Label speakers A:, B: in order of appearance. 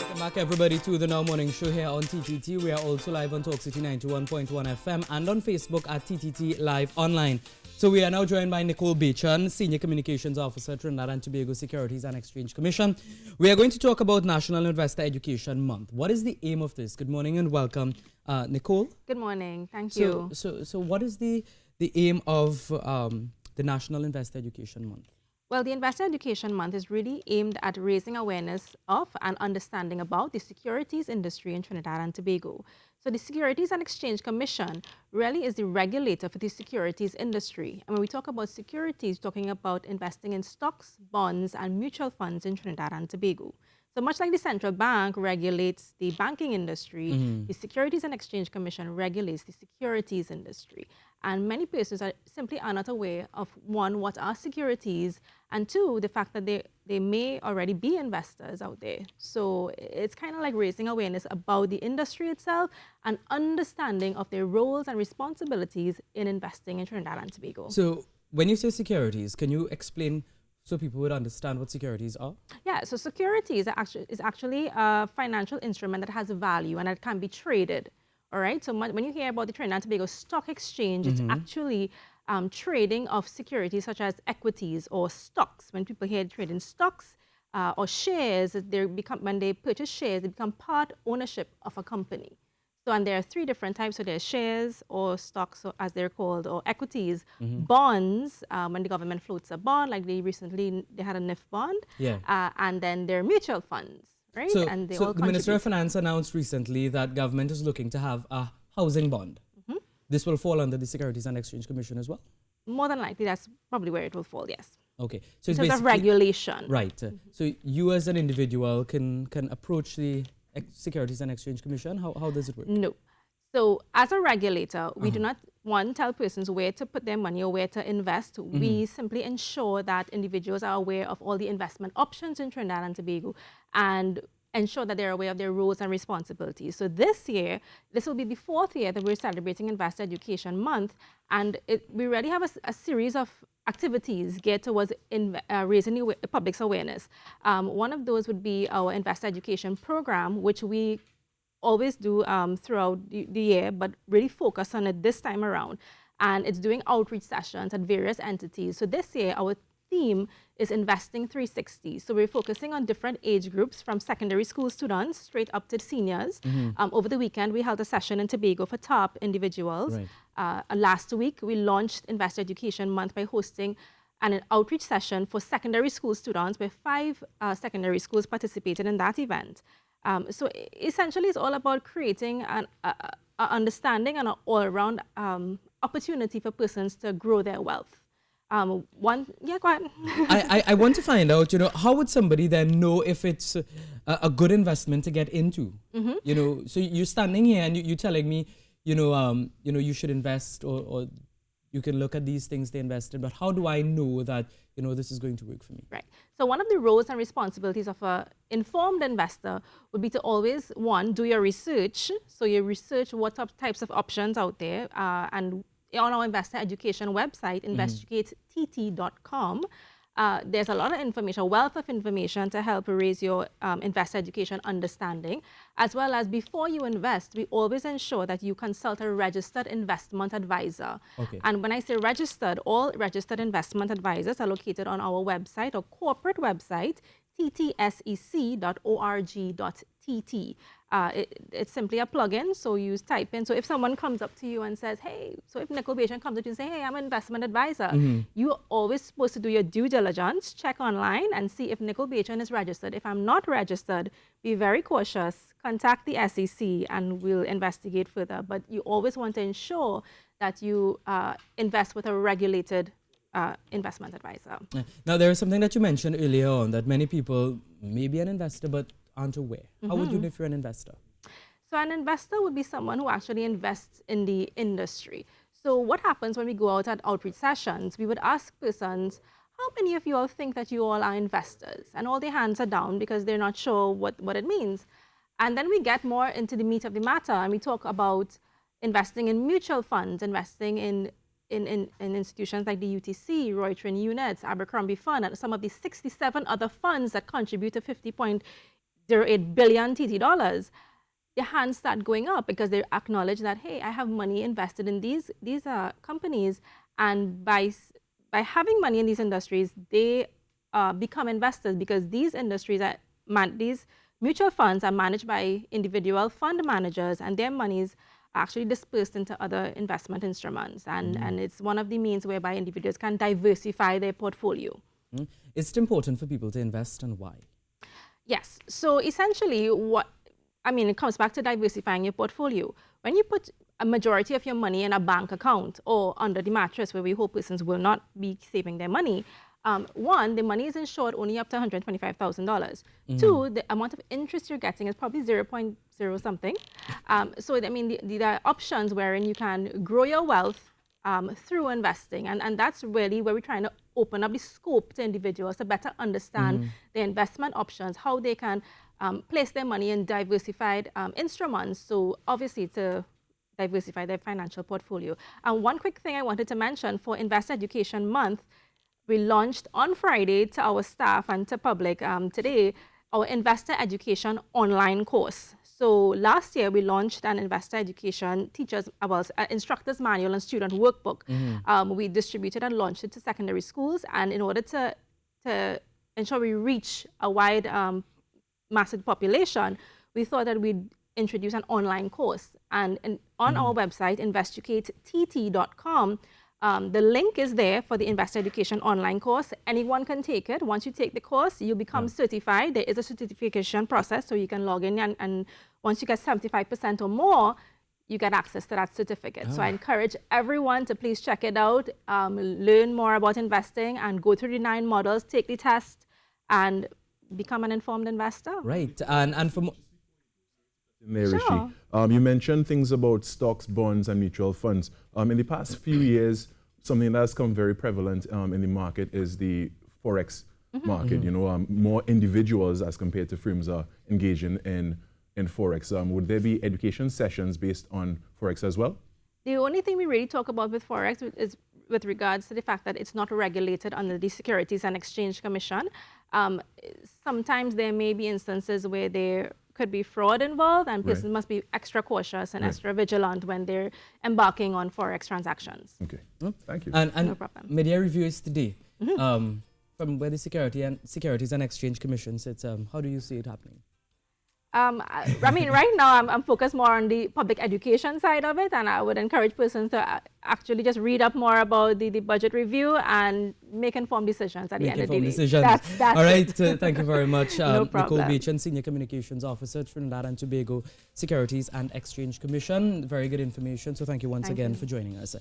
A: Welcome back, everybody, to the Now Morning Show here on TTT. We are also live on Talk City 91.1 FM and on Facebook at TTT Live Online. So we are now joined by Nicole Bachan, Senior Communications Officer, Trinidad and Tobago Securities and Exchange Commission. We are going to talk about National Investor Education Month. What is the aim of this? Good morning and welcome, Nicole.
B: Good morning. Thank you.
A: So what is the aim of the National Investor Education Month?
B: Well, the Investor Education Month is really aimed at raising awareness of and understanding about the securities industry in Trinidad and Tobago. So the Securities and Exchange Commission really is the regulator for the securities industry. And when we talk about securities, we're talking about investing in stocks, bonds, and mutual funds in Trinidad and Tobago. So much like the central bank regulates the banking industry, the Securities and Exchange Commission regulates the securities industry. And many persons simply are not aware of, one, what are securities, and two, the fact that they may already be investors out there. So it's kind of like raising awareness about the industry itself and understanding of their roles and responsibilities in investing in Trinidad and Tobago.
A: So when you say securities, can you explain so people would understand what securities are? Yeah,
B: so securities is actually a financial instrument that has value and that can be traded. All right, so when you hear about the Trinidad and Tobago Stock Exchange, it's actually trading of securities such as equities or stocks. When people hear trading stocks or shares, when they purchase shares, they become part ownership of a company. So, and there are three different types. So there's shares or stocks, as they're called, or equities, bonds, when the government floats a bond, like they had a NIF bond, and then there are mutual funds. Right?
A: So,
B: and they
A: the Minister of Finance announced recently that government is looking to have a housing bond. This will fall under the Securities and Exchange Commission as well?
B: More than likely, that's probably where it will fall, yes.
A: Okay. So
B: it's basically regulation.
A: Right. So you as an individual can approach the Securities and Exchange Commission? How does it work?
B: No. So as a regulator, we do not, one, tell persons where to put their money or where to invest. We simply ensure that individuals are aware of all the investment options in Trinidad and Tobago and ensure that they're aware of their roles and responsibilities. So this year, this will be the fourth year that we're celebrating Investor Education Month, and we already have a series of activities geared towards raising the public's awareness. One of those would be our Investor Education Program, which we always do throughout the year, but really focus on it this time around. And it's doing outreach sessions at various entities. So this year, our theme is Investing 360. So we're focusing on different age groups from secondary school students straight up to seniors. Over the weekend, we held a session in Tobago for top individuals. Right. Last week, we launched Investor Education Month by hosting an outreach session for secondary school students where 5 secondary schools participated in that event. So essentially, it's all about creating an understanding and an all-around opportunity for persons to grow their wealth. Go ahead.
A: I want to find out, how would somebody then know if it's a good investment to get into? So you're standing here and you're telling me, you should invest or you can look at these things they invest in, but how do I know that, this is going to work for me?
B: Right. So one of the roles and responsibilities of an informed investor would be to always, one, do your research. So you research what types of options out there, and on our investor education website, investigatett.com, there's a lot of information, a wealth of information to help raise your investor education understanding, as well as before you invest, we always ensure that you consult a registered investment advisor.
A: Okay.
B: And when I say registered, all registered investment advisors are located on our website, or corporate website, ttsec.org.tt. It's simply a plugin, so you type in. So if someone comes up to you and says, hey, so if Nicole Bachan comes up to you and says, hey, I'm an investment advisor, you're always supposed to do your due diligence, check online and see if Nicole Bachan is registered. If I'm not registered, be very cautious, contact the SEC and we'll investigate further. But you always want to ensure that you invest with a regulated investment advisor.
A: Now, there is something that you mentioned earlier on that many people may be an investor but aren't aware. How would you know if you're an investor?
B: So an investor would be someone who actually invests in the industry. So what happens when we go out at outreach sessions, we would ask persons, how many of you all think that you all are investors? And all their hands are down because they're not sure what it means. And then we get more into the meat of the matter and we talk about investing in mutual funds, investing in institutions like the UTC, Reutrin Units, Abercrombie Fund, and some of the 67 other funds that contribute to 0.08 billion TT dollars, their hands start going up because they acknowledge that, hey, I have money invested in these companies, and by having money in these industries, they become investors, because these industries these mutual funds are managed by individual fund managers, and their monies are actually dispersed into other investment instruments, and it's one of the means whereby individuals can diversify their portfolio.
A: Is it important for people to invest, and why?
B: Yes. So essentially, it comes back to diversifying your portfolio. When you put a majority of your money in a bank account or under the mattress, where we hope persons will not be saving their money, one, the money is insured only up to $125,000. Two, the amount of interest you're getting is probably 0.0 something. So there are options wherein you can grow your wealth through investing, and that's really where we're trying to open up the scope to individuals to better understand the investment options, how they can place their money in diversified instruments, so obviously to diversify their financial portfolio. And one quick thing I wanted to mention, for Investor Education Month, we launched on Friday to our staff and to public today our Investor Education online course. So last year we launched an Investor Education instructor's manual and student workbook. We distributed and launched it to secondary schools, and in order to ensure we reach a wide massive population, we thought that we'd introduce an online course. And on our website, investucatetT.com, the link is there for the Investor Education online course. Anyone can take it. Once you take the course, you become certified. There is a certification process, so you can log in, and once you get 75% or more, you get access to that certificate. So I encourage everyone to please check it out, learn more about investing, and go through the 9 models, take the test, and become an informed investor.
A: Right. And for
B: Sure.
C: You mentioned things about stocks, bonds, and mutual funds. In the past few years, something that has come very prevalent in the market is the Forex market. You know, more individuals as compared to firms are engaging in Forex. Would there be education sessions based on Forex as well?
B: The only thing we really talk about with Forex is with regards to the fact that it's not regulated under the Securities and Exchange Commission. Sometimes there may be instances where there could be fraud involved, and persons must be extra cautious and extra vigilant when they're embarking on Forex transactions.
C: Okay, thank you.
A: And
B: no problem.
A: media review is today. From where the Securities and Exchange Commission sits, how do you see it happening?
B: Right now I'm focused more on the public education side of it, and I would encourage persons to actually just read up more about the budget review and make informed decisions at the end of the day. That's
A: All right, thank you very much.
B: No problem.
A: Nicole Beechan, Senior Communications Officer, Trinidad and Tobago Securities and Exchange Commission. Very good information, so thank you once again for joining us.